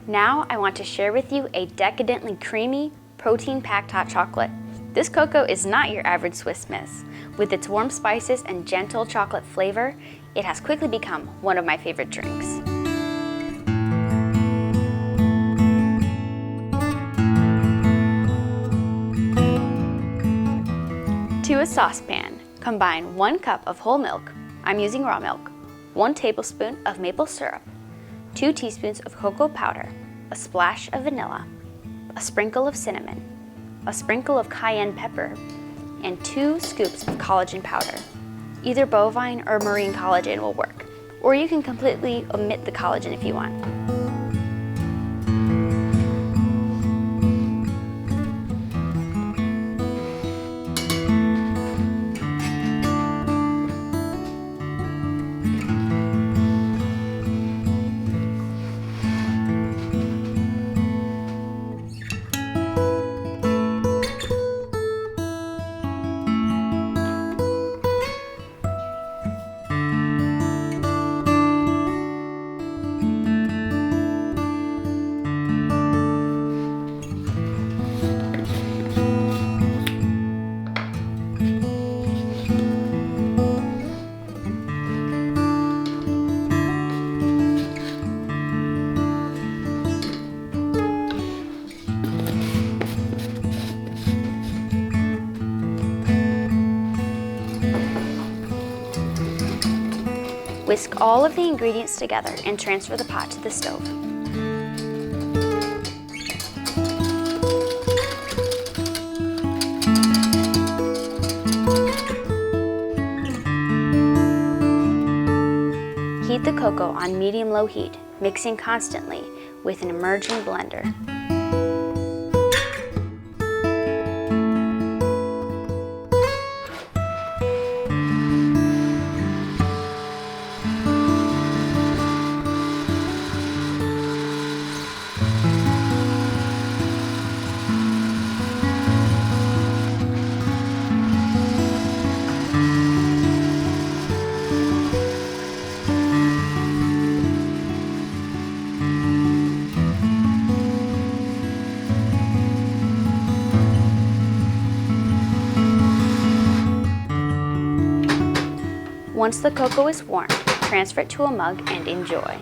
Now I want to share with you a decadently creamy, protein-packed hot chocolate. This cocoa is not your average Swiss Miss. With its warm spices and gentle chocolate flavor, it has quickly become one of my favorite drinks. To a saucepan, combine 1 cup of whole milk, I'm using raw milk, 1 tablespoon of maple syrup, 2 teaspoons of cocoa powder, a splash of vanilla, a sprinkle of cinnamon, a sprinkle of cayenne pepper, and 2 scoops of collagen powder. Either bovine or marine collagen will work, or you can completely omit the collagen if you want. Whisk all of the ingredients together and transfer the pot to the stove. Heat the cocoa on medium-low heat, mixing constantly with an emerging blender. Once the cocoa is warm, transfer it to a mug and enjoy.